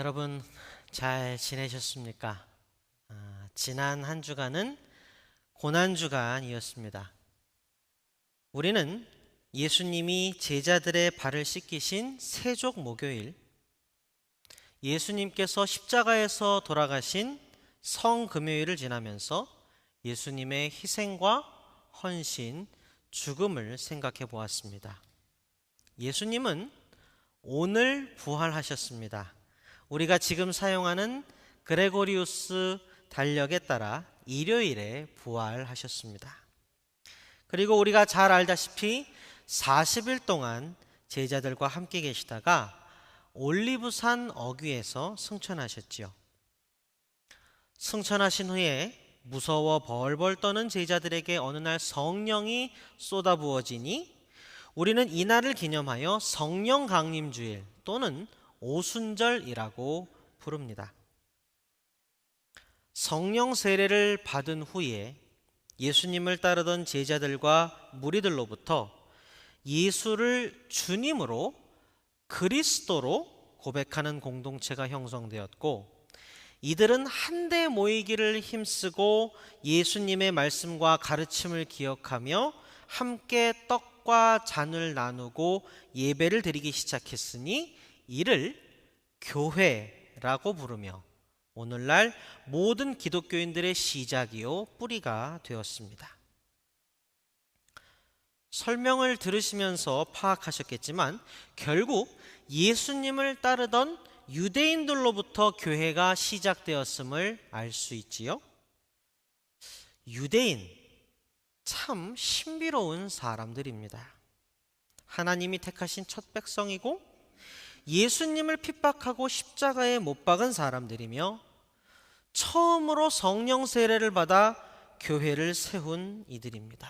여러분 잘 지내셨습니까? 지난 한 주간은 고난주간이었습니다. 우리는 예수님이 제자들의 발을 씻기신 세족 목요일, 예수님께서 십자가에서 돌아가신 성금요일을 지나면서 예수님의 희생과 헌신, 죽음을 생각해 보았습니다. 예수님은 오늘 부활하셨습니다. 우리가 지금 사용하는 그레고리우스 달력에 따라 일요일에 부활하셨습니다. 그리고 우리가 잘 알다시피 40일 동안 제자들과 함께 계시다가 올리브산 어귀에서 승천하셨지요. 승천하신 후에 무서워 벌벌 떠는 제자들에게 어느 날 성령이 쏟아부어지니 우리는 이날을 기념하여 성령 강림주일 또는 오순절이라고 부릅니다. 성령 세례를 받은 후에 예수님을 따르던 제자들과 무리들로부터 예수를 주님으로 그리스도로 고백하는 공동체가 형성되었고, 이들은 한데 모이기를 힘쓰고 예수님의 말씀과 가르침을 기억하며 함께 떡과 잔을 나누고 예배를 드리기 시작했으니 이를 교회라고 부르며 오늘날 모든 기독교인들의 시작이요 뿌리가 되었습니다. 설명을 들으시면서 파악하셨겠지만 결국 예수님을 따르던 유대인들로부터 교회가 시작되었음을 알 수 있지요. 유대인, 참 신비로운 사람들입니다. 하나님이 택하신 첫 백성이고 예수님을 핍박하고 십자가에 못 박은 사람들이며 처음으로 성령 세례를 받아 교회를 세운 이들입니다.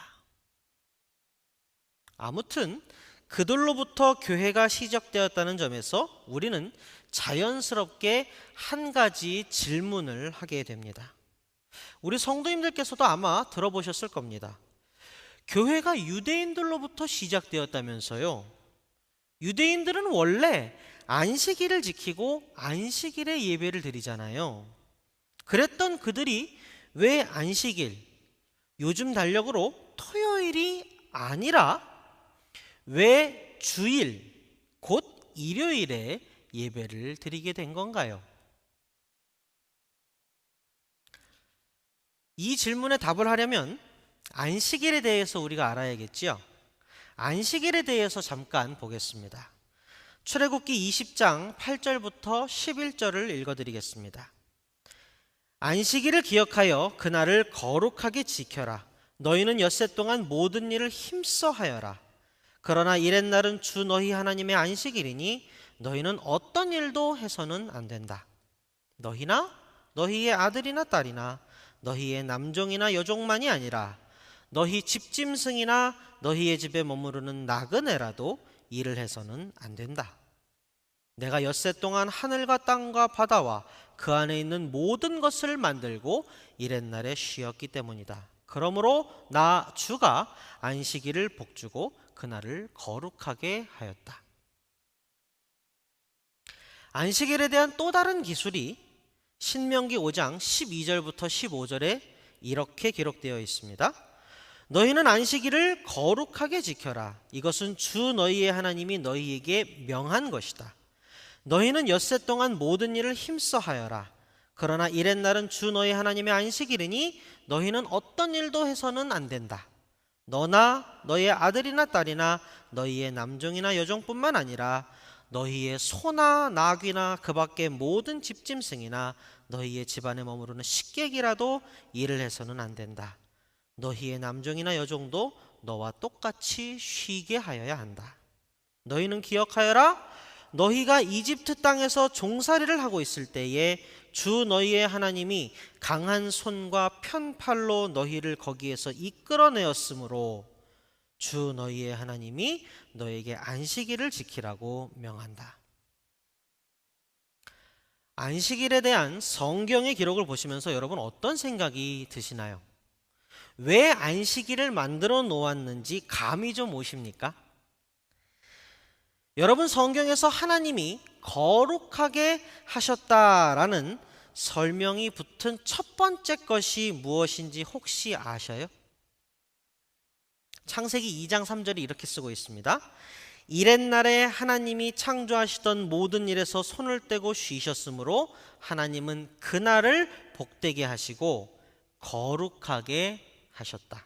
아무튼 그들로부터 교회가 시작되었다는 점에서 우리는 자연스럽게 한 가지 질문을 하게 됩니다. 우리 성도님들께서도 아마 들어보셨을 겁니다. 교회가 유대인들로부터 시작되었다면서요. 유대인들은 원래 안식일을 지키고 안식일에 예배를 드리잖아요. 그랬던 그들이 왜 안식일, 요즘 달력으로 토요일이 아니라 왜 주일, 곧 일요일에 예배를 드리게 된 건가요? 이 질문에 답을 하려면 안식일에 대해서 우리가 알아야겠지요. 안식일에 대해서 잠깐 보겠습니다. 출애굽기 20장 8절부터 11절을 읽어드리겠습니다. 안식일을 기억하여 그날을 거룩하게 지켜라. 너희는 엿새 동안 모든 일을 힘써 하여라. 그러나 이렛날은 주 너희 하나님의 안식일이니 너희는 어떤 일도 해서는 안 된다. 너희나 너희의 아들이나 딸이나 너희의 남종이나 여종만이 아니라 너희 집짐승이나 너희의 집에 머무르는 나그네라도 일을 해서는 안 된다. 내가 엿새 동안 하늘과 땅과 바다와 그 안에 있는 모든 것을 만들고 이렛날에 쉬었기 때문이다. 그러므로 나 주가 안식일을 복주고 그날을 거룩하게 하였다. 안식일에 대한 또 다른 기술이 신명기 5장 12절부터 15절에 이렇게 기록되어 있습니다. 너희는 안식일을 거룩하게 지켜라. 이것은 주 너희의 하나님이 너희에게 명한 것이다. 너희는 엿새 동안 모든 일을 힘써 하여라. 그러나 이렛날은 주 너희 하나님의 안식일이니 너희는 어떤 일도 해서는 안 된다. 너나 너희의 아들이나 딸이나 너희의 남종이나 여종뿐만 아니라 너희의 소나 나귀나 그 밖의 모든 집짐승이나 너희의 집안에 머무르는 식객이라도 일을 해서는 안 된다. 너희의 남종이나 여종도 너와 똑같이 쉬게 하여야 한다. 너희는 기억하여라. 너희가 이집트 땅에서 종살이를 하고 있을 때에 주 너희의 하나님이 강한 손과 편팔로 너희를 거기에서 이끌어내었으므로 주 너희의 하나님이 너에게 안식일을 지키라고 명한다. 안식일에 대한 성경의 기록을 보시면서 여러분 어떤 생각이 드시나요? 왜 안식일을 만들어 놓았는지 감이 좀 오십니까? 여러분, 성경에서 하나님이 거룩하게 하셨다라는 설명이 붙은 첫 번째 것이 무엇인지 혹시 아셔요? 창세기 2장 3절이 이렇게 쓰고 있습니다. 이렛날에 하나님이 창조하시던 모든 일에서 손을 떼고 쉬셨으므로 하나님은 그날을 복되게 하시고 거룩하게 하셨다.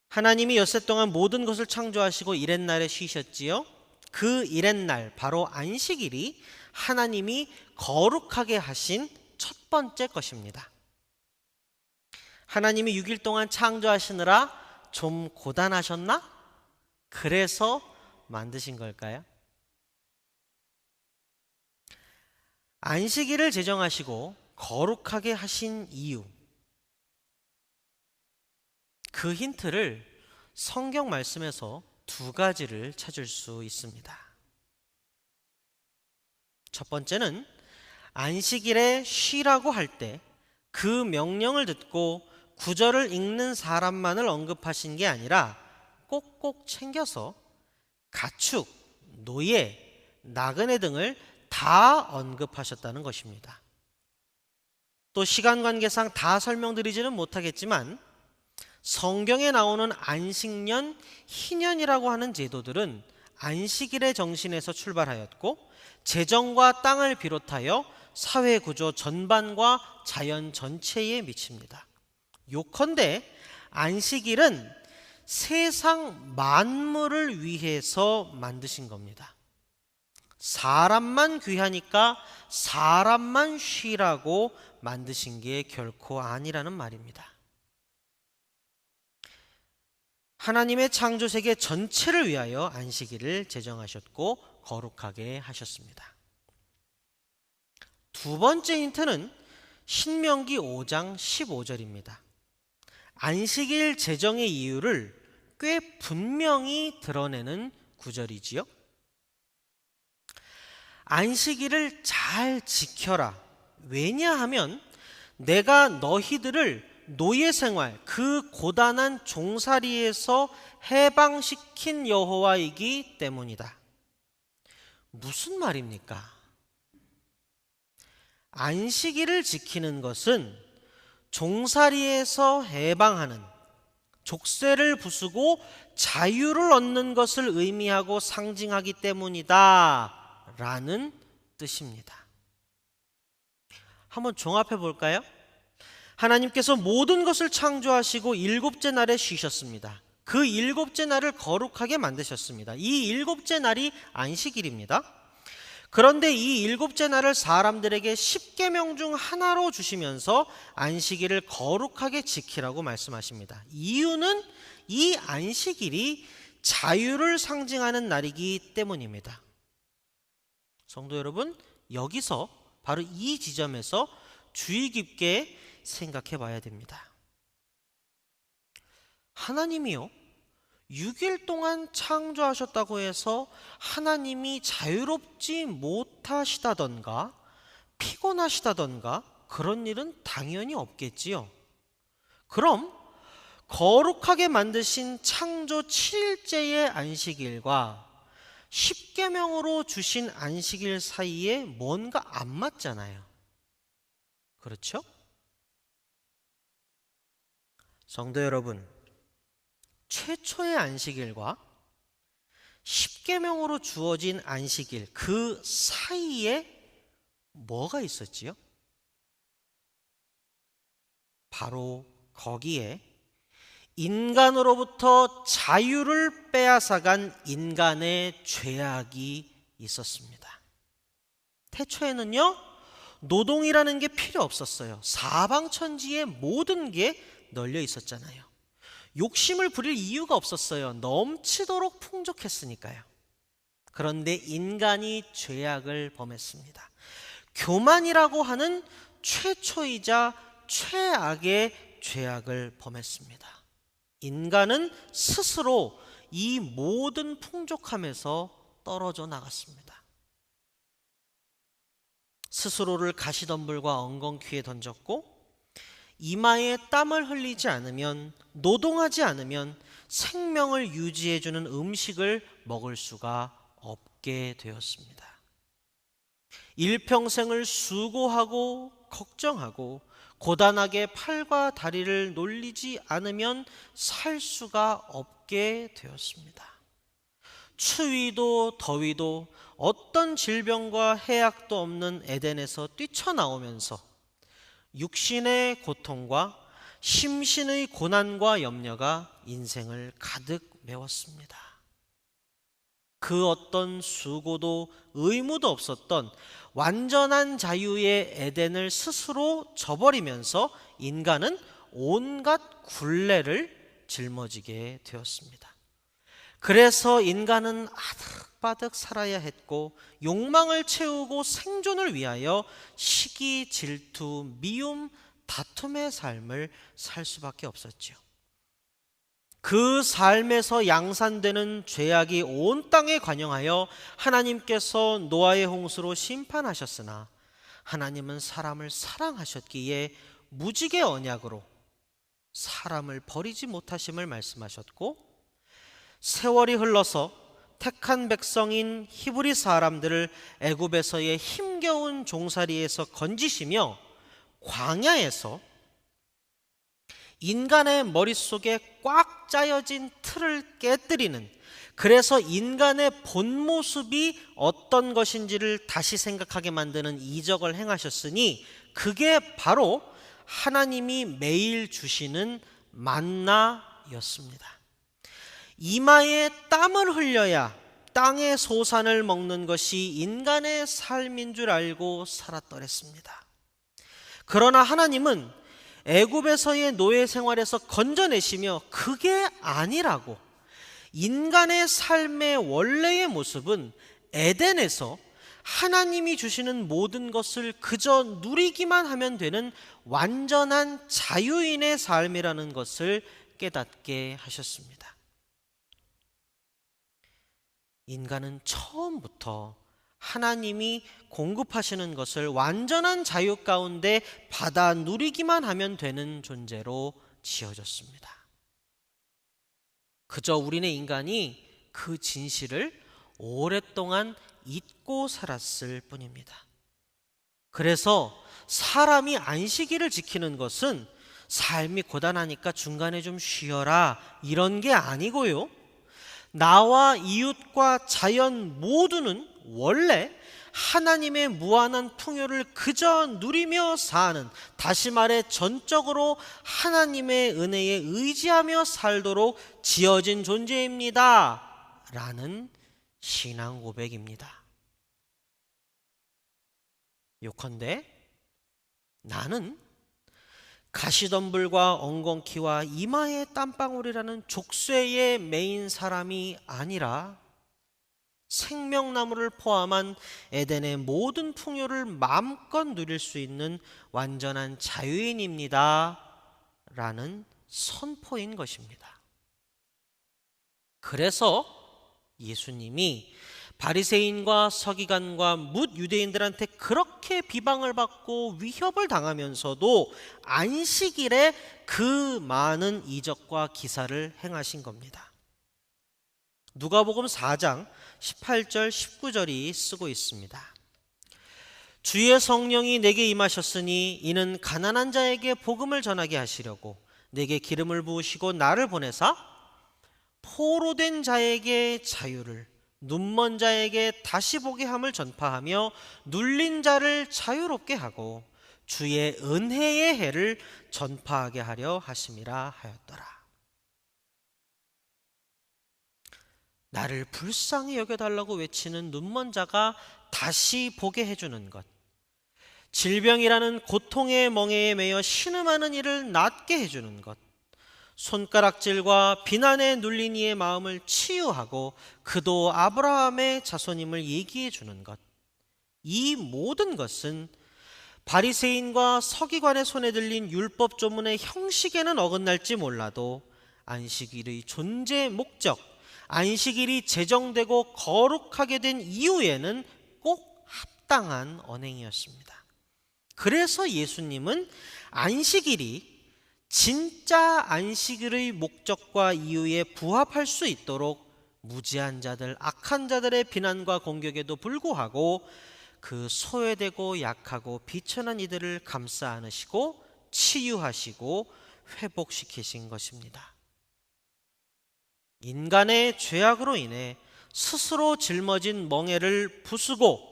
하나님이 엿새 동안 모든 것을 창조하시고 이렛날에 쉬셨지요. 그 이렛날, 바로 안식일이 하나님이 거룩하게 하신 첫 번째 것입니다. 하나님이 6일 동안 창조하시느라 좀 고단하셨나? 그래서 만드신 걸까요? 안식일을 제정하시고 거룩하게 하신 이유, 그 힌트를 성경 말씀에서 두 가지를 찾을 수 있습니다. 첫 번째는 안식일에 쉬라고 할 때 그 명령을 듣고 구절을 읽는 사람만을 언급하신 게 아니라 꼭꼭 챙겨서 가축, 노예, 나그네 등을 다 언급하셨다는 것입니다. 또 시간 관계상 다 설명드리지는 못하겠지만 성경에 나오는 안식년, 희년이라고 하는 제도들은 안식일의 정신에서 출발하였고 재정과 땅을 비롯하여 사회 구조 전반과 자연 전체에 미칩니다. 요컨대 안식일은 세상 만물을 위해서 만드신 겁니다. 사람만 귀하니까 사람만 쉬라고 만드신 게 결코 아니라는 말입니다. 하나님의 창조세계 전체를 위하여 안식일을 제정하셨고 거룩하게 하셨습니다. 두 번째 힌트는 신명기 5장 15절입니다. 안식일 제정의 이유를 꽤 분명히 드러내는 구절이지요. 안식일을 잘 지켜라. 왜냐하면 내가 너희들을 노예 생활, 그 고단한 종살이에서 해방시킨 여호와이기 때문이다. 무슨 말입니까? 안식일을 지키는 것은 종살이에서 해방하는, 족쇄를 부수고 자유를 얻는 것을 의미하고 상징하기 때문이다 라는 뜻입니다. 한번 종합해 볼까요? 하나님께서 모든 것을 창조하시고 일곱째 날에 쉬셨습니다. 그 일곱째 날을 거룩하게 만드셨습니다. 이 일곱째 날이 안식일입니다. 그런데 이 일곱째 날을 사람들에게 십계명 중 하나로 주시면서 안식일을 거룩하게 지키라고 말씀하십니다. 이유는 이 안식일이 자유를 상징하는 날이기 때문입니다. 성도 여러분, 여기서 바로 이 지점에서 주의 깊게 생각해 봐야 됩니다. 하나님이요, 6일 동안 창조하셨다고 해서 하나님이 자유롭지 못하시다던가 피곤하시다던가 그런 일은 당연히 없겠지요. 그럼 거룩하게 만드신 창조 7일째의 안식일과 십계명으로 주신 안식일 사이에 뭔가 안 맞잖아요. 그렇죠? 성도 여러분, 최초의 안식일과 십계명으로 주어진 안식일, 그 사이에 뭐가 있었지요? 바로 거기에 인간으로부터 자유를 빼앗아간 인간의 죄악이 있었습니다. 태초에는요, 노동이라는 게 필요 없었어요. 사방천지에 모든 게 널려 있었잖아요. 욕심을 부릴 이유가 없었어요. 넘치도록 풍족했으니까요. 그런데 인간이 죄악을 범했습니다. 교만이라고 하는 최초이자 최악의 죄악을 범했습니다. 인간은 스스로 이 모든 풍족함에서 떨어져 나갔습니다. 스스로를 가시덤불과 엉겅퀴에 던졌고 이마에 땀을 흘리지 않으면, 노동하지 않으면 생명을 유지해주는 음식을 먹을 수가 없게 되었습니다. 일평생을 수고하고 걱정하고 고단하게 팔과 다리를 놀리지 않으면 살 수가 없게 되었습니다. 추위도 더위도 어떤 질병과 해악도 없는 에덴에서 뛰쳐나오면서 육신의 고통과 심신의 고난과 염려가 인생을 가득 메웠습니다. 그 어떤 수고도 의무도 없었던 완전한 자유의 에덴을 스스로 저버리면서 인간은 온갖 굴레를 짊어지게 되었습니다. 그래서 인간은 아득바득 살아야 했고 욕망을 채우고 생존을 위하여 시기, 질투, 미움, 다툼의 삶을 살 수밖에 없었죠. 그 삶에서 양산되는 죄악이 온 땅에 관영하여 하나님께서 노아의 홍수로 심판하셨으나 하나님은 사람을 사랑하셨기에 무지개 언약으로 사람을 버리지 못하심을 말씀하셨고, 세월이 흘러서 택한 백성인 히브리 사람들을 애굽에서의 힘겨운 종살이에서 건지시며 광야에서 인간의 머릿속에 꽉 짜여진 틀을 깨뜨리는, 그래서 인간의 본 모습이 어떤 것인지를 다시 생각하게 만드는 이적을 행하셨으니 그게 바로 하나님이 매일 주시는 만나였습니다. 이마에 땀을 흘려야 땅의 소산을 먹는 것이 인간의 삶인 줄 알고 살았더랬습니다. 그러나 하나님은 애굽에서의 노예 생활에서 건져내시며 그게 아니라고, 인간의 삶의 원래의 모습은 에덴에서 하나님이 주시는 모든 것을 그저 누리기만 하면 되는 완전한 자유인의 삶이라는 것을 깨닫게 하셨습니다. 인간은 처음부터 하나님이 공급하시는 것을 완전한 자유 가운데 받아 누리기만 하면 되는 존재로 지어졌습니다. 그저 우리네 인간이 그 진실을 오랫동안 잊고 살았을 뿐입니다. 그래서 사람이 안식일을 지키는 것은 삶이 고단하니까 중간에 좀 쉬어라 이런 게 아니고요, 나와 이웃과 자연 모두는 원래 하나님의 무한한 풍요를 그저 누리며 사는, 다시 말해 전적으로 하나님의 은혜에 의지하며 살도록 지어진 존재입니다 라는 신앙 고백입니다. 요컨대 나는 가시덤불과 엉겅퀴와 이마에 땀방울이라는 족쇄에 매인 사람이 아니라 생명나무를 포함한 에덴의 모든 풍요를 마음껏 누릴 수 있는 완전한 자유인입니다 라는 선포인 것입니다. 그래서 예수님이 바리새인과 서기관과 뭇 유대인들한테 그렇게 비방을 받고 위협을 당하면서도 안식일에 그 많은 이적과 기사를 행하신 겁니다. 누가복음 4장 18절 19절이 쓰고 있습니다. 주의 성령이 내게 임하셨으니 이는 가난한 자에게 복음을 전하게 하시려고 내게 기름을 부으시고 나를 보내사 포로된 자에게 자유를, 눈먼 자에게 다시 보게 함을 전파하며 눌린 자를 자유롭게 하고 주의 은혜의 해를 전파하게 하려 하심이라 하였더라. 나를 불쌍히 여겨달라고 외치는 눈먼 자가 다시 보게 해주는 것, 질병이라는 고통의 멍에에 매여 신음하는 이를 낫게 해주는 것, 손가락질과 비난에 눌린 이의 마음을 치유하고 그도 아브라함의 자손임을 얘기해 주는 것, 이 모든 것은 바리새인과 서기관의 손에 들린 율법 조문의 형식에는 어긋날지 몰라도 안식일의 존재 목적, 안식일이 제정되고 거룩하게 된 이유에는 꼭 합당한 언행이었습니다. 그래서 예수님은 안식일이 진짜 안식일의 목적과 이유에 부합할 수 있도록 무지한 자들, 악한 자들의 비난과 공격에도 불구하고 그 소외되고 약하고 비천한 이들을 감싸 안으시고 치유하시고 회복시키신 것입니다. 인간의 죄악으로 인해 스스로 짊어진 멍에를 부수고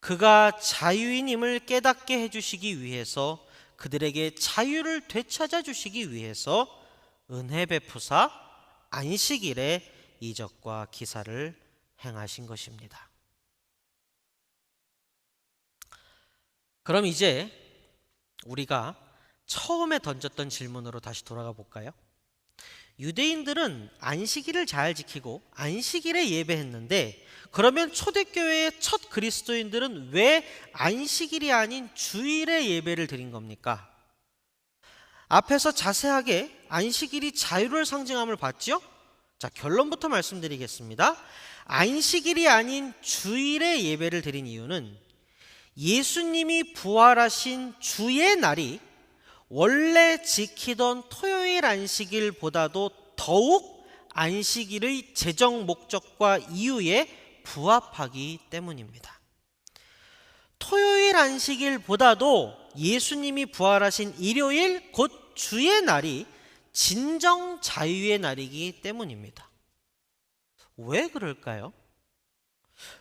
그가 자유인임을 깨닫게 해주시기 위해서, 그들에게 자유를 되찾아 주시기 위해서 은혜 베푸사 안식일에 이적과 기사를 행하신 것입니다. 그럼 이제 우리가 처음에 던졌던 질문으로 다시 돌아가 볼까요? 유대인들은 안식일을 잘 지키고 안식일에 예배했는데, 그러면 초대교회의 첫 그리스도인들은 왜 안식일이 아닌 주일에 예배를 드린 겁니까? 앞에서 자세하게 안식일이 자유를 상징함을 봤죠? 자, 결론부터 말씀드리겠습니다. 안식일이 아닌 주일에 예배를 드린 이유는 예수님이 부활하신 주의 날이 원래 지키던 토요일 안식일보다도 더욱 안식일의 재정 목적과 이유에 부합하기 때문입니다. 토요일 안식일보다도 예수님이 부활하신 일요일 곧 주의 날이 진정 자유의 날이기 때문입니다. 왜 그럴까요?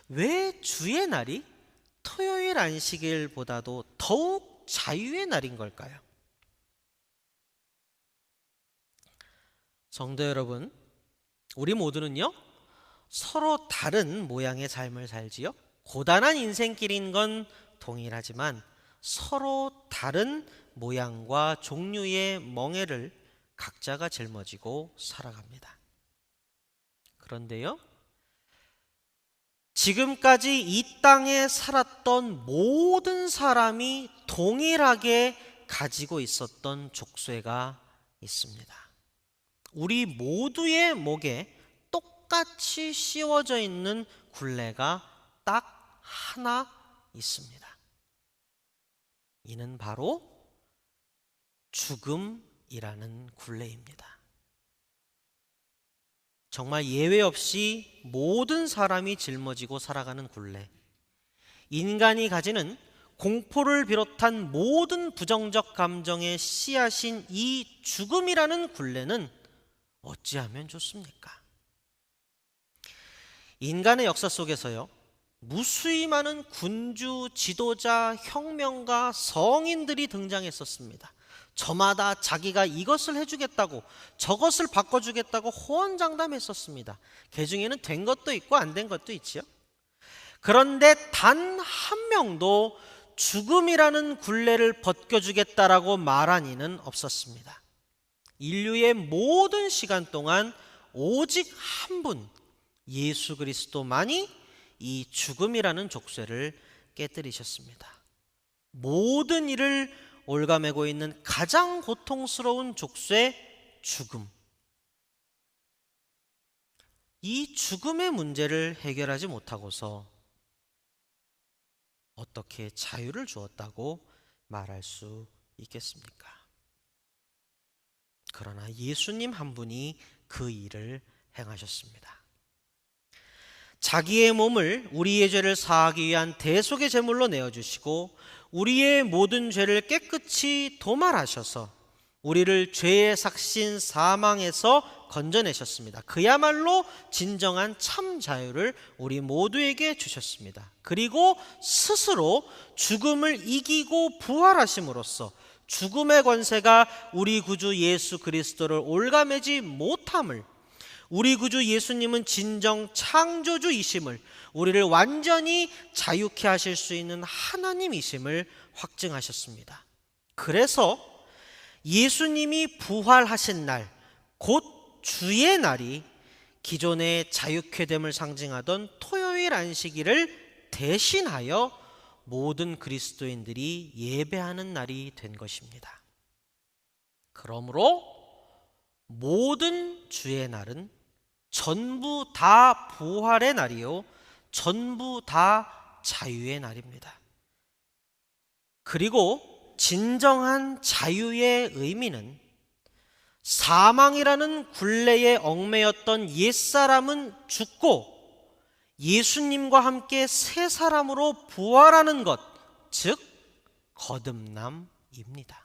왜 주의 날이 토요일 안식일보다도 더욱 자유의 날인 걸까요? 성도 여러분, 우리 모두는요, 서로 다른 모양의 삶을 살지요. 고단한 인생길인 건 동일하지만 서로 다른 모양과 종류의 멍에를 각자가 짊어지고 살아갑니다. 그런데요, 지금까지 이 땅에 살았던 모든 사람이 동일하게 가지고 있었던 족쇄가 있습니다. 우리 모두의 목에 똑같이 씌워져 있는 굴레가 딱 하나 있습니다. 이는 바로 죽음이라는 굴레입니다. 정말 예외 없이 모든 사람이 짊어지고 살아가는 굴레. 인간이 가지는 공포를 비롯한 모든 부정적 감정의 씨앗인 이 죽음이라는 굴레는 어찌하면 좋습니까? 인간의 역사 속에서요, 무수히 많은 군주, 지도자, 혁명가, 성인들이 등장했었습니다. 저마다 자기가 이것을 해주겠다고 저것을 바꿔주겠다고 호언장담했었습니다. 그 중에는 된 것도 있고 안 된 것도 있지요. 그런데 단 한 명도 죽음이라는 굴레를 벗겨주겠다라고 말한 이는 없었습니다. 인류의 모든 시간 동안 오직 한 분, 예수 그리스도만이 이 죽음이라는 족쇄를 깨뜨리셨습니다. 모든 일을 올가매고 있는 가장 고통스러운 족쇄, 죽음. 이 죽음의 문제를 해결하지 못하고서 어떻게 자유를 주었다고 말할 수 있겠습니까? 그러나 예수님 한 분이 그 일을 행하셨습니다. 자기의 몸을 우리의 죄를 사하기 위한 대속의 제물로 내어주시고 우리의 모든 죄를 깨끗이 도말하셔서 우리를 죄의 삭신 사망에서 건져내셨습니다. 그야말로 진정한 참 자유를 우리 모두에게 주셨습니다. 그리고 스스로 죽음을 이기고 부활하심으로써 죽음의 권세가 우리 구주 예수 그리스도를 올가매지 못함을, 우리 구주 예수님은 진정 창조주이심을, 우리를 완전히 자유케 하실 수 있는 하나님이심을 확증하셨습니다. 그래서 예수님이 부활하신 날, 곧 주의 날이 기존의 자유케 됨을 상징하던 토요일 안식일을 대신하여 모든 그리스도인들이 예배하는 날이 된 것입니다. 그러므로 모든 주의 날은 전부 다 부활의 날이요, 전부 다 자유의 날입니다. 그리고 진정한 자유의 의미는 사망이라는 굴레에 얽매였던 옛사람은 죽고 예수님과 함께 새 사람으로 부활하는 것, 즉 거듭남입니다.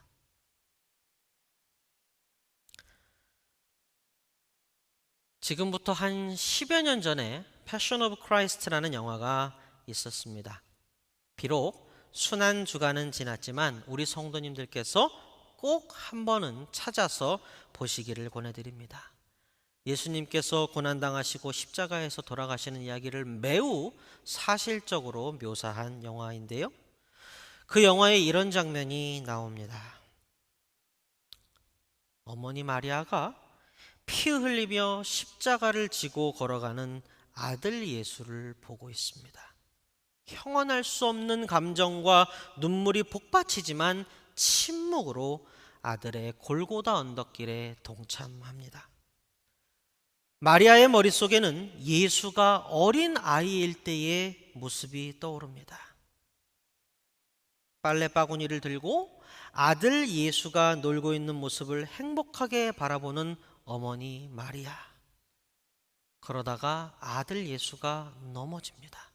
지금부터 한 10여 년 전에 패션 오브 크라이스트라는 영화가 있었습니다. 비록 순한 주간은 지났지만 우리 성도님들께서 꼭 한 번은 찾아서 보시기를 권해드립니다. 예수님께서 고난당하시고 십자가에서 돌아가시는 이야기를 매우 사실적으로 묘사한 영화인데요. 그 영화에 이런 장면이 나옵니다. 어머니 마리아가 피 흘리며 십자가를 지고 걸어가는 아들 예수를 보고 있습니다. 형언할 수 없는 감정과 눈물이 복받치지만 침묵으로 아들의 골고다 언덕길에 동참합니다. 마리아의 머릿속에는 예수가 어린 아이일 때의 모습이 떠오릅니다. 빨래바구니를 들고 아들 예수가 놀고 있는 모습을 행복하게 바라보는 어머니 마리아. 그러다가 아들 예수가 넘어집니다.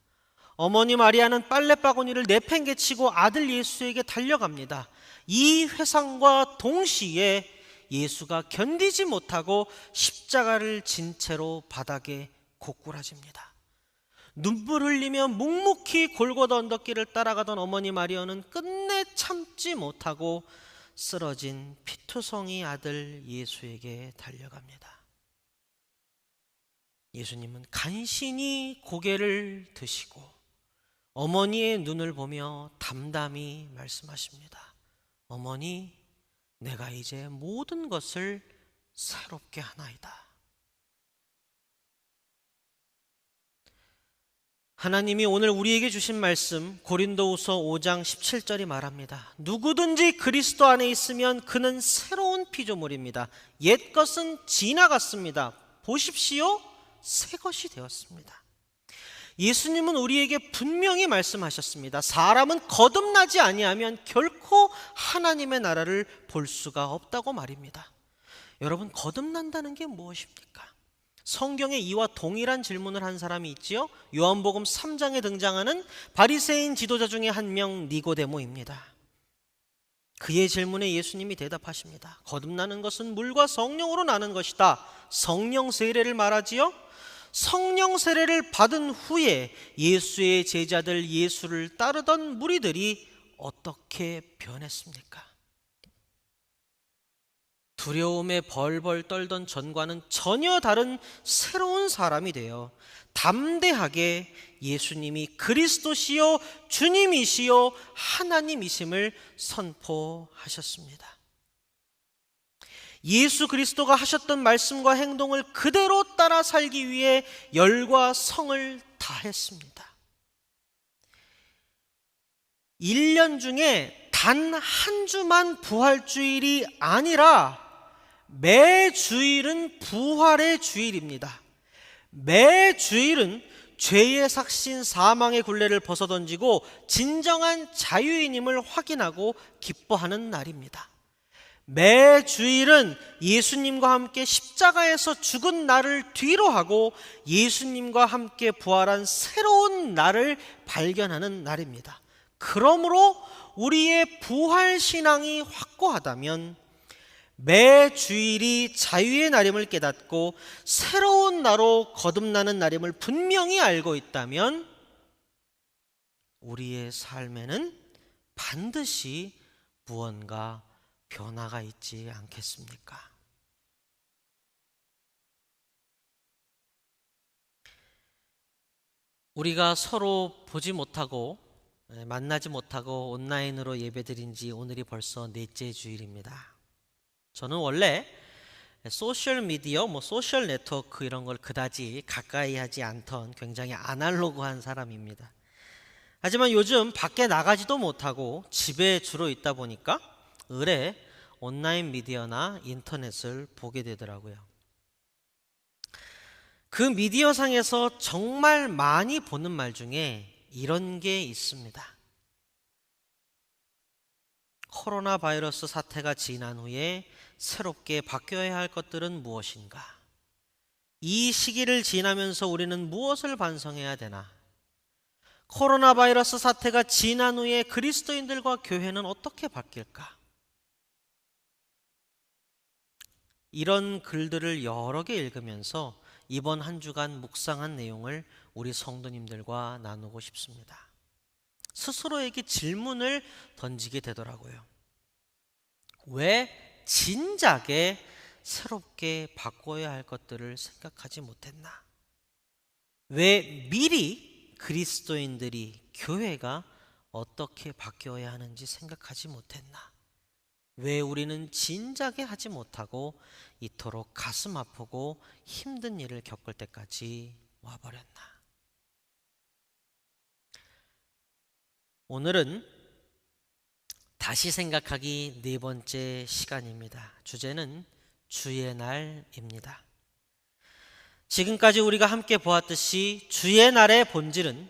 어머니 마리아는 빨래바구니를 내팽개치고 아들 예수에게 달려갑니다. 이 회상과 동시에 예수가 견디지 못하고 십자가를 진 채로 바닥에 고꾸라집니다. 눈물 흘리며 묵묵히 골고다 언덕길을 따라가던 어머니 마리아는 끝내 참지 못하고 쓰러진 피투성이 아들 예수에게 달려갑니다. 예수님은 간신히 고개를 드시고 어머니의 눈을 보며 담담히 말씀하십니다. 어머니, 내가 이제 모든 것을 새롭게 하나이다. 하나님이 오늘 우리에게 주신 말씀 고린도후서 5장 17절이 말합니다. 누구든지 그리스도 안에 있으면 그는 새로운 피조물입니다. 옛것은 지나갔습니다. 보십시오, 새 것이 되었습니다. 예수님은 우리에게 분명히 말씀하셨습니다. 사람은 거듭나지 아니하면 결코 하나님의 나라를 볼 수가 없다고 말입니다. 여러분, 거듭난다는 게 무엇입니까? 성경에 이와 동일한 질문을 한 사람이 있지요. 요한복음 3장에 등장하는 바리새인 지도자 중에 한 명 니고데모입니다. 그의 질문에 예수님이 대답하십니다. 거듭나는 것은 물과 성령으로 나는 것이다. 성령 세례를 말하지요. 성령 세례를 받은 후에 예수의 제자들, 예수를 따르던 무리들이 어떻게 변했습니까? 두려움에 벌벌 떨던 전과는 전혀 다른 새로운 사람이 되어 담대하게 예수님이 그리스도시요 주님이시요 하나님이심을 선포하셨습니다. 예수 그리스도가 하셨던 말씀과 행동을 그대로 따라 살기 위해 열과 성을 다했습니다. 1년 중에 단 한 주만 부활주일이 아니라 매 주일은 부활의 주일입니다. 매 주일은 죄의 삭신 사망의 굴레를 벗어던지고 진정한 자유인임을 확인하고 기뻐하는 날입니다. 매 주일은 예수님과 함께 십자가에서 죽은 나를 뒤로하고 예수님과 함께 부활한 새로운 나를 발견하는 날입니다. 그러므로 우리의 부활신앙이 확고하다면 매 주일이 자유의 날임을 깨닫고 새로운 나로 거듭나는 날임을 분명히 알고 있다면 우리의 삶에는 반드시 무언가 변화가 있지 않겠습니까? 우리가 서로 보지 못하고 만나지 못하고 온라인으로 예배드린 지 오늘이 벌써 넷째 주일입니다. 저는 원래 소셜미디어, 소셜 네트워크 이런 걸 그다지 가까이 하지 않던 굉장히 아날로그한 사람입니다. 하지만 요즘 밖에 나가지도 못하고 집에 주로 있다 보니까 의뢰 온라인 미디어나 인터넷을 보게 되더라고요. 그 미디어상에서 정말 많이 보는 말 중에 이런 게 있습니다. 코로나 바이러스 사태가 지난 후에 새롭게 바뀌어야 할 것들은 무엇인가? 이 시기를 지나면서 우리는 무엇을 반성해야 되나? 코로나 바이러스 사태가 지난 후에 그리스도인들과 교회는 어떻게 바뀔까? 이런 글들을 여러 개 읽으면서 이번 한 주간 묵상한 내용을 우리 성도님들과 나누고 싶습니다. 스스로에게 질문을 던지게 되더라고요. 왜 진작에 새롭게 바꿔야 할 것들을 생각하지 못했나? 왜 미리 그리스도인들이, 교회가 어떻게 바뀌어야 하는지 생각하지 못했나? 왜 우리는 진작에 하지 못하고 이토록 가슴 아프고 힘든 일을 겪을 때까지 와버렸나? 오늘은 다시 생각하기 네 번째 시간입니다. 주제는 주의 날입니다. 지금까지 우리가 함께 보았듯이 주의 날의 본질은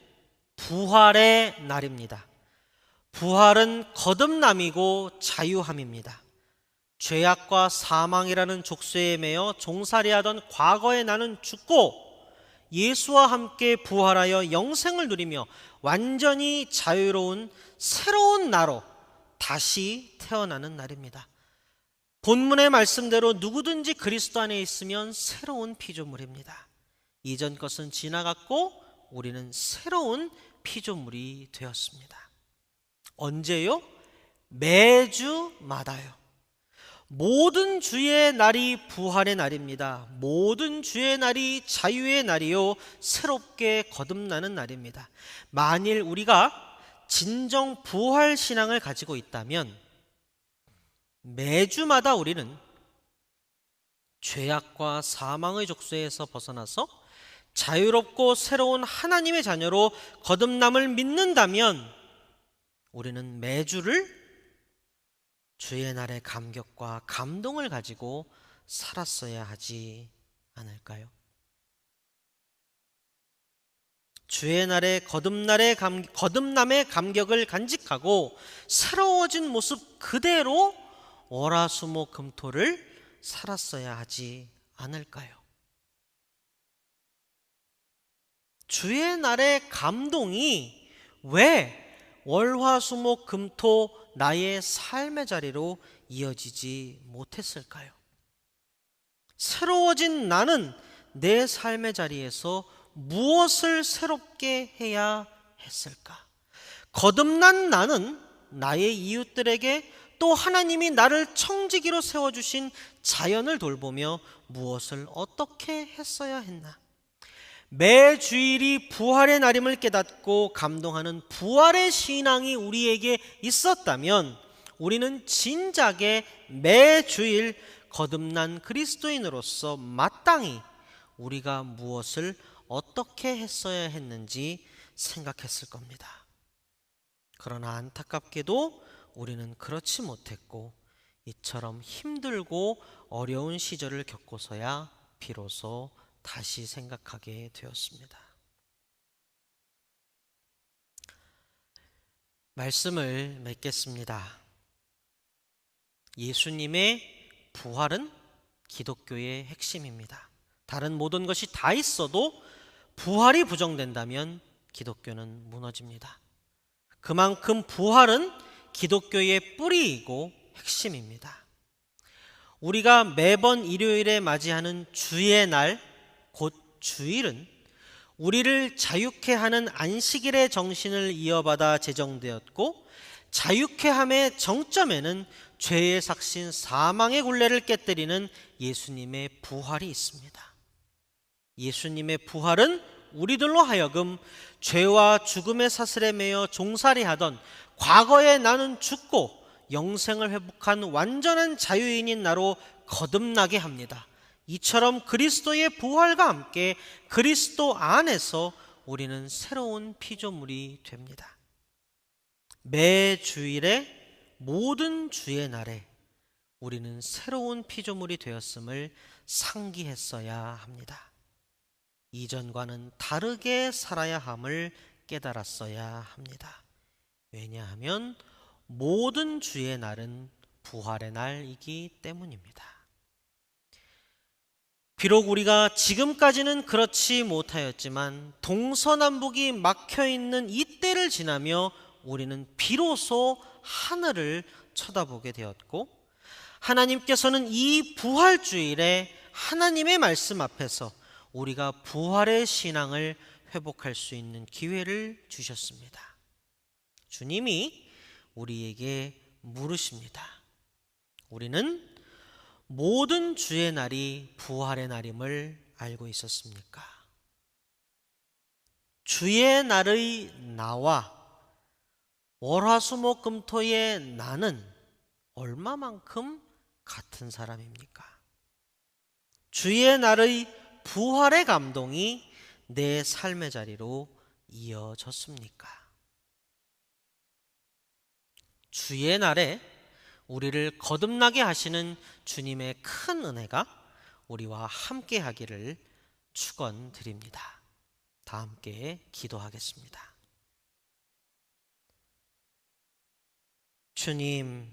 부활의 날입니다. 부활은 거듭남이고 자유함입니다. 죄악과 사망이라는 족쇄에 매여 종살이하던 과거의 나는 죽고 예수와 함께 부활하여 영생을 누리며 완전히 자유로운 새로운 나로 다시 태어나는 날입니다. 본문의 말씀대로 누구든지 그리스도 안에 있으면 새로운 피조물입니다. 이전 것은 지나갔고 우리는 새로운 피조물이 되었습니다. 언제요? 매주마다요. 모든 주의 날이 부활의 날입니다. 모든 주의 날이 자유의 날이요, 새롭게 거듭나는 날입니다. 만일 우리가 진정 부활 신앙을 가지고 있다면 매주마다 우리는 죄악과 사망의 족쇄에서 벗어나서 자유롭고 새로운 하나님의 자녀로 거듭남을 믿는다면 우리는 매주를 주의 날의 감격과 감동을 가지고 살았어야 하지 않을까요? 주의 날의 거듭남의 감격을 간직하고 새로워진 모습 그대로 월화수목금토를 살았어야 하지 않을까요? 주의 날의 감동이 왜 월화수목금토 나의 삶의 자리로 이어지지 못했을까요? 새로워진 나는 내 삶의 자리에서 무엇을 새롭게 해야 했을까? 거듭난 나는 나의 이웃들에게 또 하나님이 나를 청지기로 세워주신 자연을 돌보며 무엇을 어떻게 했어야 했나? 매 주일이 부활의 날임을 깨닫고 감동하는 부활의 신앙이 우리에게 있었다면 우리는 진작에 매 주일 거듭난 그리스도인으로서 마땅히 우리가 무엇을 어떻게 했어야 했는지 생각했을 겁니다. 그러나 안타깝게도 우리는 그렇지 못했고 이처럼 힘들고 어려운 시절을 겪고서야 비로소 다시 생각하게 되었습니다. 말씀을 맺겠습니다. 예수님의 부활은 기독교의 핵심입니다. 다른 모든 것이 다 있어도 부활이 부정된다면 기독교는 무너집니다. 그만큼 부활은 기독교의 뿌리이고 핵심입니다. 우리가 매번 일요일에 맞이하는 주의 날, 곧 주일은 우리를 자유케 하는 안식일의 정신을 이어받아 제정되었고, 자유케 함의 정점에는 죄의 삭신 사망의 굴레를 깨뜨리는 예수님의 부활이 있습니다. 예수님의 부활은 우리들로 하여금 죄와 죽음의 사슬에 매여 종살이하던 과거의 나는 죽고 영생을 회복한 완전한 자유인인 나로 거듭나게 합니다. 이처럼 그리스도의 부활과 함께 그리스도 안에서 우리는 새로운 피조물이 됩니다. 매 주일에 모든 주의 날에 우리는 새로운 피조물이 되었음을 상기했어야 합니다. 이전과는 다르게 살아야 함을 깨달았어야 합니다. 왜냐하면 모든 주의 날은 부활의 날이기 때문입니다. 비록 우리가 지금까지는 그렇지 못하였지만 동서남북이 막혀 있는 이때를 지나며 우리는 비로소 하늘을 쳐다보게 되었고, 하나님께서는 이 부활주일에 하나님의 말씀 앞에서 우리가 부활의 신앙을 회복할 수 있는 기회를 주셨습니다. 주님이 우리에게 물으십니다. 우리는 모든 주의 날이 부활의 날임을 알고 있었습니까? 주의 날의 나와 월화수목금토의 나는 얼마만큼 같은 사람입니까? 주의 날의 부활의 감동이 내 삶의 자리로 이어졌습니까? 주의 날에 우리를 거듭나게 하시는 주님의 큰 은혜가 우리와 함께 하기를 축원드립니다. 다 함께 기도하겠습니다. 주님,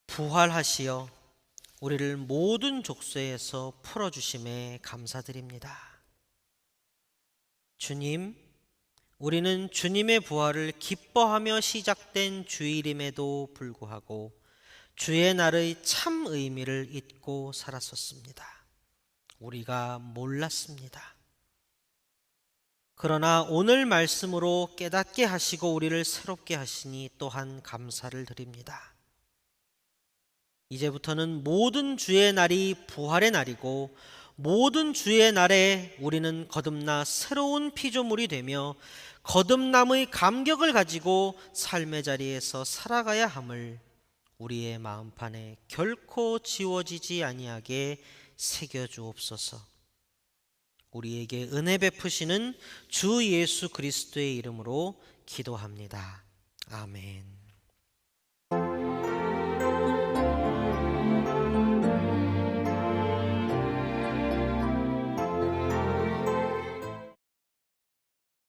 부활하시어 우리를 모든 족쇄에서 풀어주심에 감사드립니다. 주님, 우리는 주님의 부활을 기뻐하며 시작된 주일임에도 불구하고 주의 날의 참 의미를 잊고 살았었습니다. 우리가 몰랐습니다. 그러나 오늘 말씀으로 깨닫게 하시고 우리를 새롭게 하시니 또한 감사를 드립니다. 이제부터는 모든 주의 날이 부활의 날이고, 모든 주의 날에 우리는 거듭나 새로운 피조물이 되며 거듭남의 감격을 가지고 삶의 자리에서 살아가야 함을 우리의 마음판에 결코 지워지지 아니하게 새겨주옵소서. 우리에게 은혜 베푸시는 주 예수 그리스도의 이름으로 기도합니다. 아멘.